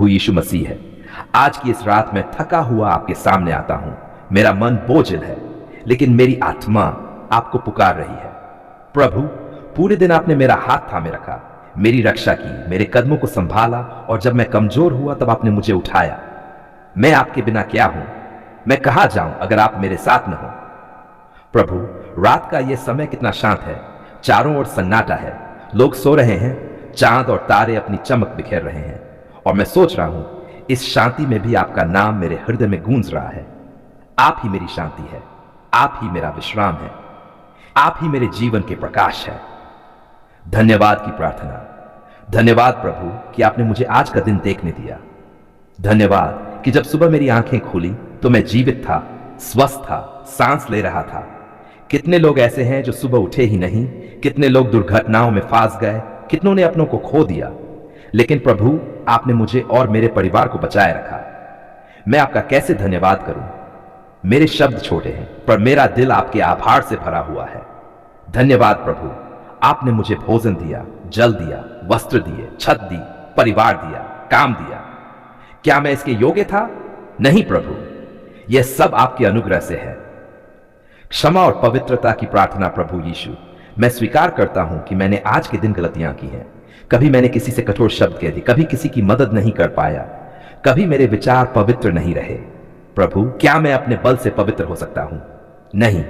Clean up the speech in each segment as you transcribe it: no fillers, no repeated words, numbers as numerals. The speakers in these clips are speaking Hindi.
यीशु मसीह है। आज की इस रात में थका हुआ आपके सामने आता हूं। मेरा मन बोझिल है, लेकिन मेरी आत्मा आपको पुकार रही है। प्रभु, पूरे दिन आपने मेरा हाथ थामे रखा, मेरी रक्षा की, मेरे कदमों को संभाला, और जब मैं कमजोर हुआ तब आपने मुझे उठाया। मैं आपके बिना क्या हूं? मैं कहां जाऊं अगर आप मेरे साथ न हो? प्रभु, रात का यह समय कितना शांत है। चारों ओर सन्नाटा है, लोग सो रहे हैं, चांद और तारे अपनी चमक बिखेर रहे हैं, और मैं सोच रहा हूं इस शांति में भी आपका नाम मेरे हृदय में गूंज रहा है। आप ही मेरी शांति है, आप ही मेरा विश्राम है, आप ही मेरे जीवन के प्रकाश है। धन्यवाद की प्रार्थना। धन्यवाद प्रभु कि आपने मुझे आज का दिन देखने दिया। धन्यवाद कि जब सुबह मेरी आंखें खुली तो मैं जीवित था, स्वस्थ था, सांस ले रहा था। कितने लोग ऐसे हैं जो सुबह उठे ही नहीं, कितने लोग दुर्घटनाओं में फंस गए, कितनों ने अपनों को खो दिया, लेकिन प्रभु आपने मुझे और मेरे परिवार को बचाए रखा। मैं आपका कैसे धन्यवाद करूं? मेरे शब्द छोटे हैं, पर मेरा दिल आपके आभार से भरा हुआ है। धन्यवाद प्रभु, आपने मुझे भोजन दिया, जल दिया, वस्त्र दिए, छत दी, परिवार दिया, काम दिया। क्या मैं इसके योग्य था? नहीं प्रभु, यह सब आपके अनुग्रह से है। क्षमा और पवित्रता की प्रार्थना प्रभु यीशु। मैं स्वीकार करता हूं कि मैंने आज के दिन गलतियां की हैं। कभी मैंने किसी से कठोर शब्द कह दिए, कभी किसी की मदद नहीं कर पाया, कभी मेरे विचार पवित्र नहीं रहे। प्रभु, क्या मैं अपने बल से पवित्र हो सकता हूं? नहीं,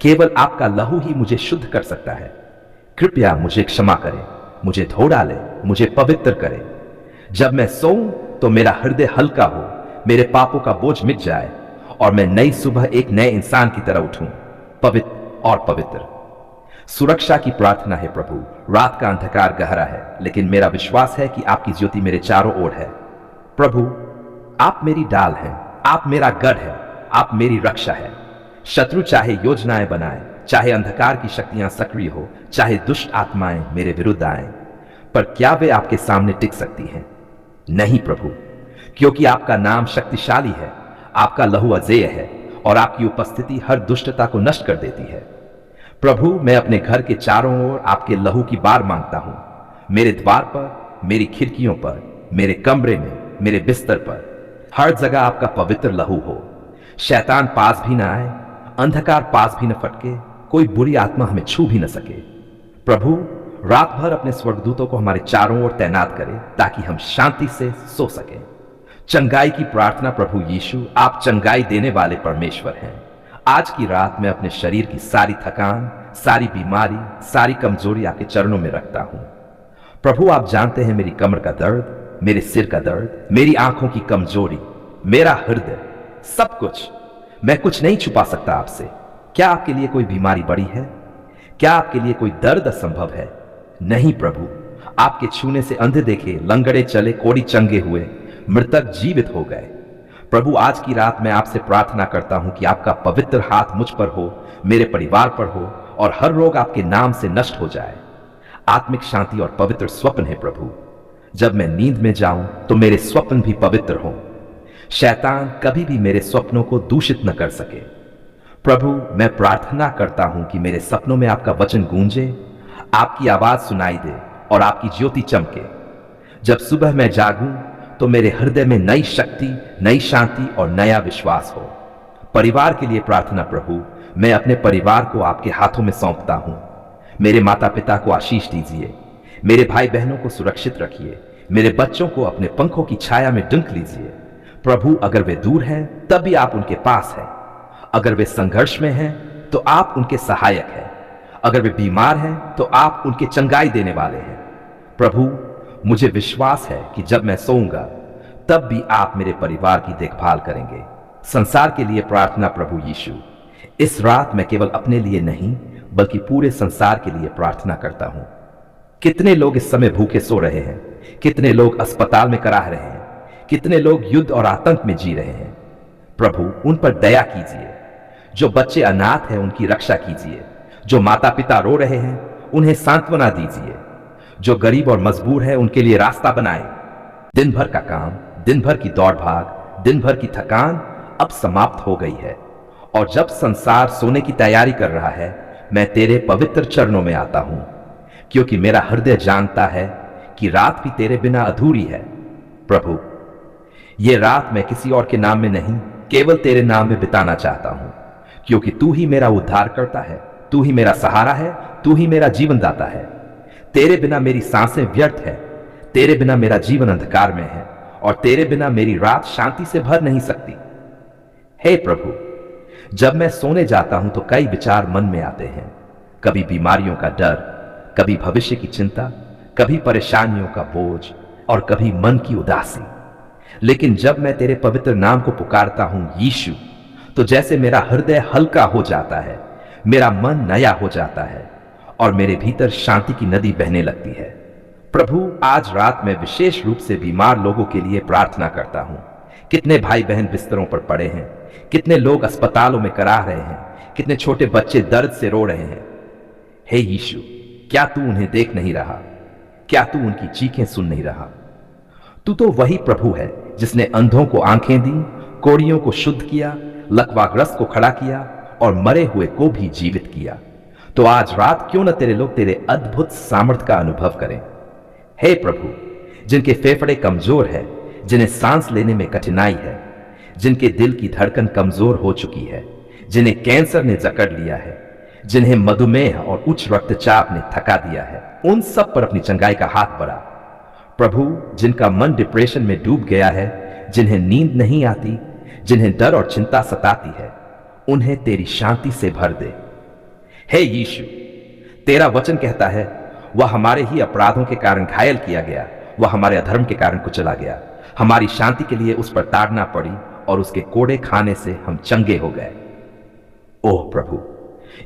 केवल आपका लहू ही मुझे शुद्ध कर सकता है। कृपया मुझे क्षमा करें, मुझे धो डाले, मुझे पवित्र करें। जब मैं सोऊं तो मेरा हृदय हल्का हो, मेरे पापों का बोझ मिट जाए, और मैं नई सुबह एक नए इंसान की तरह उठूं, पवित्र और पवित्र। सुरक्षा की प्रार्थना है प्रभु। रात का अंधकार गहरा है, लेकिन मेरा विश्वास है कि आपकी ज्योति मेरे चारों ओर है। प्रभु, आप मेरी डाल हैं, आप मेरा गढ़ है, आप मेरी रक्षा है। शत्रु चाहे योजनाएं बनाए, चाहे अंधकार की शक्तियां सक्रिय हो, चाहे दुष्ट आत्माएं मेरे विरुद्ध आए, पर क्या वे आपके सामने टिक सकती हैं? नहीं प्रभु, क्योंकि आपका नाम शक्तिशाली है, आपका लहू अजेय है, और आपकी उपस्थिति हर दुष्टता को नष्ट कर देती है। प्रभु, मैं अपने घर के चारों ओर आपके लहू की बार मांगता हूं। मेरे द्वार पर, मेरी खिड़कियों पर, मेरे कमरे में, मेरे बिस्तर पर, हर जगह आपका पवित्र लहू हो। शैतान पास भी ना आए, अंधकार पास भी न फटके, कोई बुरी आत्मा हमें छू भी न सके। प्रभु, रात भर अपने स्वर्गदूतों को हमारे चारों ओर तैनात करें, ताकि हम शांति से सो सकें। चंगाई की प्रार्थना प्रभु यीशु, आप चंगाई देने वाले परमेश्वर हैं। आज की रात मैं अपने शरीर की सारी थकान, सारी बीमारी, सारी कमजोरी आपके चरणों में रखता हूं। प्रभु, आप जानते हैं मेरी कमर का दर्द, मेरे सिर का दर्द, मेरी आंखों की कमजोरी, मेरा हृदय, सब कुछ। मैं कुछ नहीं छुपा सकता आपसे। क्या आपके लिए कोई बीमारी बड़ी है? क्या आपके लिए कोई दर्द असंभव है? नहीं प्रभु, आपके छूने से अंधे देखे, लंगड़े चले, कोढ़ी चंगे हुए, मृतक जीवित हो गए। प्रभु, आज की रात मैं आपसे प्रार्थना करता हूं कि आपका पवित्र हाथ मुझ पर हो, मेरे परिवार पर हो, और हर रोग आपके नाम से नष्ट हो जाए। आत्मिक शांति और पवित्र स्वप्न है प्रभु। जब मैं नींद में जाऊं तो मेरे स्वप्न भी पवित्र हों। शैतान कभी भी मेरे स्वप्नों को दूषित न कर सके। प्रभु, मैं प्रार्थना करता हूं कि मेरे सपनों में आपका वचन गूंजे, आपकी आवाज सुनाई दे, और आपकी ज्योति चमके। जब सुबह मैं जागूं तो मेरे हृदय में नई शक्ति, नई शांति और नया विश्वास हो। परिवार के लिए प्रार्थना प्रभु, मैं अपने परिवार को आपके हाथों में सौंपता हूं। मेरे माता पिता को आशीष दीजिए, मेरे भाई बहनों को सुरक्षित रखिए, मेरे बच्चों को अपने पंखों की छाया में डंक लीजिए। प्रभु, अगर वे दूर हैं तब भी आप उनके पास हैं। अगर वे संघर्ष में हैं तो आप उनके सहायक हैं। अगर वे बीमार हैं तो आप उनके चंगाई देने वाले हैं। प्रभु, मुझे विश्वास है कि जब मैं सोऊंगा तब भी आप मेरे परिवार की देखभाल करेंगे। संसार के लिए प्रार्थना प्रभु यीशु। इस रात मैं केवल अपने लिए नहीं, बल्कि पूरे संसार के लिए प्रार्थना करता हूं। कितने लोग इस समय भूखे सो रहे हैं, कितने लोग अस्पताल में कराह रहे हैं, कितने लोग युद्ध और आतंक में जी रहे हैं। प्रभु, उन पर दया कीजिए। जो बच्चे अनाथ हैं उनकी रक्षा कीजिए। जो माता पिता रो रहे हैं उन्हें सांत्वना दीजिए। जो गरीब और मजबूर है उनके लिए रास्ता बनाए। दिन भर का काम, दिन भर की दौड़ भाग, दिन भर की थकान अब समाप्त हो गई है, और जब संसार सोने की तैयारी कर रहा है, मैं तेरे पवित्र चरणों में आता हूं, क्योंकि मेरा हृदय जानता है कि रात भी तेरे बिना अधूरी है। प्रभु, ये रात मैं किसी और के नाम में नहीं, केवल तेरे नाम में बिताना चाहता हूं, क्योंकि तू ही मेरा उद्धार करता है, तू ही मेरा सहारा है, तू ही मेरा जीवन दाता है। तेरे बिना मेरी सांसें व्यर्थ है, तेरे बिना मेरा जीवन अंधकार में है, और तेरे बिना मेरी रात शांति से भर नहीं सकती। हे प्रभु, जब मैं सोने जाता हूं तो कई विचार मन में आते हैं, कभी बीमारियों का डर, कभी भविष्य की चिंता, कभी परेशानियों का बोझ, और कभी मन की उदासी। लेकिन जब मैं तेरे पवित्र नाम को पुकारता हूं यीशु, तो जैसे मेरा हृदय हल्का हो जाता है, मेरा मन नया हो जाता है, और मेरे भीतर शांति की नदी बहने लगती है। प्रभु, आज रात मैं विशेष रूप से बीमार लोगों के लिए प्रार्थना करता हूं। कितने भाई बहन बिस्तरों पर पड़े हैं, कितने लोग अस्पतालों में कराह रहे हैं, कितने छोटे बच्चे दर्द से रो रहे हैं। हे यीशु, क्या तू उन्हें देख नहीं रहा? क्या तू उनकी चीखें सुन नहीं रहा? तू तो वही प्रभु है जिसने अंधों को आंखें दी, कोढ़ियों को शुद्ध किया, लकवाग्रस्त को खड़ा किया, और मरे हुए को भी जीवित किया। तो आज रात क्यों न तेरे लोग तेरे अद्भुत सामर्थ्य का अनुभव करें। हे प्रभु, जिनके फेफड़े कमजोर है, जिन्हें सांस लेने में कठिनाई है, जिनके दिल की धड़कन कमजोर हो चुकी है, जिन्हें कैंसर ने जकड़ लिया है, जिन्हें मधुमेह और उच्च रक्तचाप ने थका दिया है, उन सब पर अपनी चंगाई का हाथ बढ़ा। प्रभु, जिनका मन डिप्रेशन में डूब गया है, जिन्हें नींद नहीं आती, जिन्हें डर और चिंता सताती है, उन्हें तेरी शांति से भर दे। हे यीशु, तेरा वचन कहता है, वह हमारे ही अपराधों के कारण घायल किया गया, वह हमारे अधर्म के कारण कुचला गया, हमारी शांति के लिए उस पर ताड़ना पड़ी, और उसके कोड़े खाने से हम चंगे हो गए। ओह प्रभु,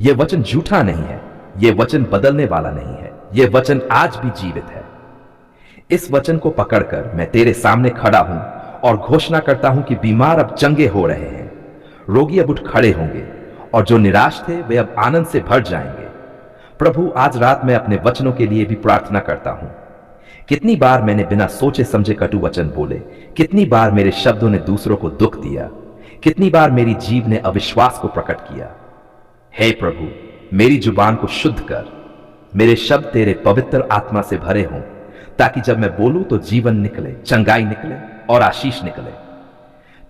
यह वचन झूठा नहीं है, यह वचन बदलने वाला नहीं है, यह वचन आज भी जीवित है। इस वचन को पकड़कर मैं तेरे सामने खड़ा हूं और घोषणा करता हूं कि बीमार अब चंगे हो रहे हैं, रोगी अब उठ खड़े होंगे, और जो निराश थे वे अब आनंद से भर जाएंगे। प्रभु, आज रात मैं अपने वचनों के लिए भी प्रार्थना करता हूं। कितनी बार मैंने बिना सोचे समझे कटु वचन बोले, कितनी बार मेरे शब्दों ने दूसरों को दुख दिया, कितनी बार मेरी जीभ ने अविश्वास को प्रकट किया। हे प्रभु, मेरी जुबान को शुद्ध कर, मेरे शब्द तेरे पवित्र आत्मा से भरे हों, ताकि जब मैं बोलूं तो जीवन निकले, चंगाई निकले और आशीष निकले।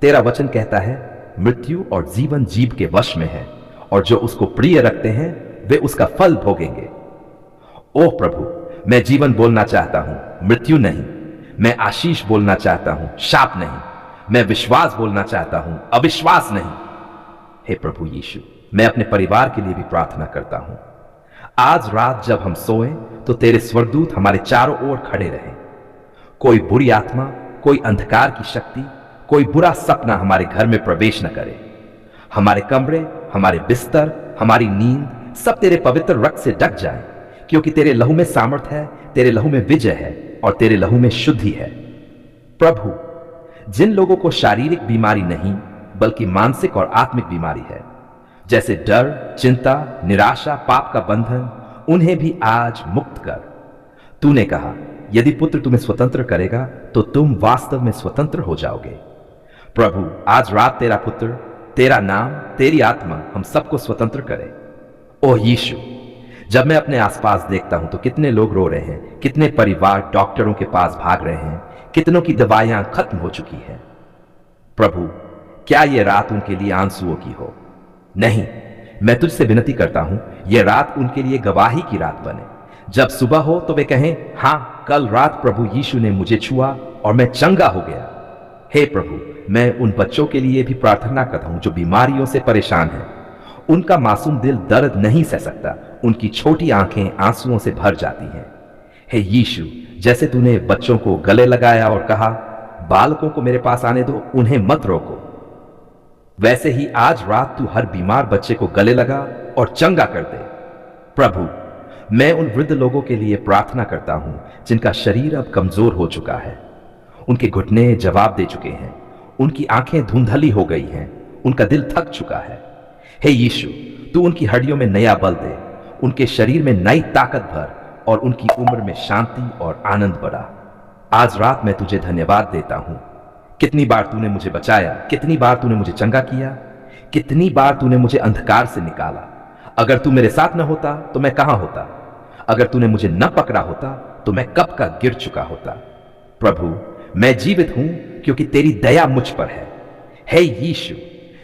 तेरा वचन कहता है, मृत्यु और जीवन जीव के वश में है, और जो उसको प्रिय रखते हैं वे उसका फल भोगेंगे। ओह प्रभु, मैं जीवन बोलना चाहता हूं, मृत्यु नहीं। मैं आशीष बोलना चाहता हूं, शाप नहीं। मैं विश्वास बोलना चाहता हूं, अविश्वास नहीं। हे प्रभु यीशु, मैं अपने परिवार के लिए भी प्रार्थना करता हूं। आज रात जब हम सोएं तो तेरे स्वर्गदूत हमारे चारों ओर खड़े रहें। कोई बुरी आत्मा, कोई अंधकार की शक्ति, कोई बुरा सपना हमारे घर में प्रवेश न करे। हमारे कमरे, हमारे बिस्तर, हमारी नींद सब तेरे पवित्र रक्त से ढक जाए, क्योंकि तेरे लहू में सामर्थ है, तेरे लहू में विजय है, और तेरे लहू में शुद्धि है। प्रभु, जिन लोगों को शारीरिक बीमारी नहीं बल्कि मानसिक और आत्मिक बीमारी है, जैसे डर, चिंता, निराशा, पाप का बंधन, उन्हें भी आज मुक्त कर। तूने कहा, यदि पुत्र तुम्हें स्वतंत्र करेगा तो तुम वास्तव में स्वतंत्र हो जाओगे। प्रभु, आज रात तेरा पुत्र, तेरा नाम, तेरी आत्मा हम सबको स्वतंत्र करे। ओह यीशु, जब मैं अपने आसपास देखता हूं तो कितने लोग रो रहे हैं, कितने परिवार डॉक्टरों के पास भाग रहे हैं, कितनों की दवाइयां खत्म हो चुकी हैं। प्रभु, क्या यह रात उनके लिए आंसुओं की हो? नहीं, मैं तुझसे विनती करता हूं, यह रात उनके लिए गवाही की रात बने। जब सुबह हो तो वे कहें, हां, कल रात प्रभु यीशु ने मुझे छुआ और मैं चंगा हो गया। हे प्रभु, मैं उन बच्चों के लिए भी प्रार्थना करता हूं जो बीमारियों से परेशान हैं। उनका मासूम दिल दर्द नहीं सह सकता, उनकी छोटी आंखें आंसुओं से भर जाती हैं। हे यीशु, जैसे तूने बच्चों को गले लगाया और कहा, बालकों को मेरे पास आने दो, उन्हें मत रोको, वैसे ही आज रात तू हर बीमार बच्चे को गले लगा और चंगा कर दे। प्रभु, मैं उन वृद्ध लोगों के लिए प्रार्थना करता हूं जिनका शरीर अब कमजोर हो चुका है, उनके घुटने जवाब दे चुके हैं, उनकी आंखें धुंधली हो गई हैं, उनका दिल थक चुका है। हे यीशु, तू उनकी हड्डियों में नया बल दे, उनके शरीर में नई ताकत भर, और उनकी उम्र में शांति और आनंद बढ़ा। आज रात मैं तुझे धन्यवाद देता हूं। कितनी बार तूने मुझे बचाया, कितनी बार तूने मुझे चंगा किया, कितनी बार तूने मुझे अंधकार से निकाला। अगर तू मेरे साथ न होता तो मैं कहां होता? अगर तूने मुझे न पकड़ा होता तो मैं कब का गिर चुका होता। प्रभु, मैं जीवित हूं क्योंकि तेरी दया मुझ पर है। हे यीशु,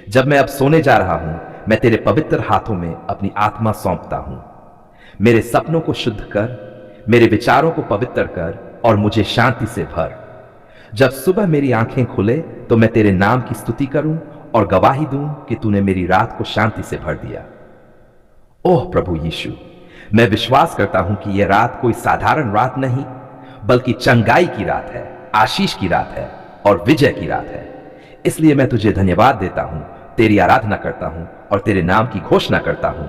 जब मैं अब सोने जा रहा हूं, मैं तेरे पवित्र हाथों में अपनी आत्मा सौंपता हूं। मेरे सपनों को शुद्ध कर, मेरे विचारों को पवित्र कर और मुझे शांति से भर। जब सुबह मेरी आंखें खुले तो मैं तेरे नाम की स्तुति करूं और गवाही दूं कि तूने मेरी रात को शांति से भर दिया। ओह प्रभु यीशु, मैं विश्वास करता हूं कि यह रात कोई साधारण रात नहीं, बल्कि चंगाई की रात है, आशीष की रात है और विजय की रात है। इसलिए मैं तुझे धन्यवाद देता हूं, तेरी आराधना करता हूं और तेरे नाम की घोषणा करता हूं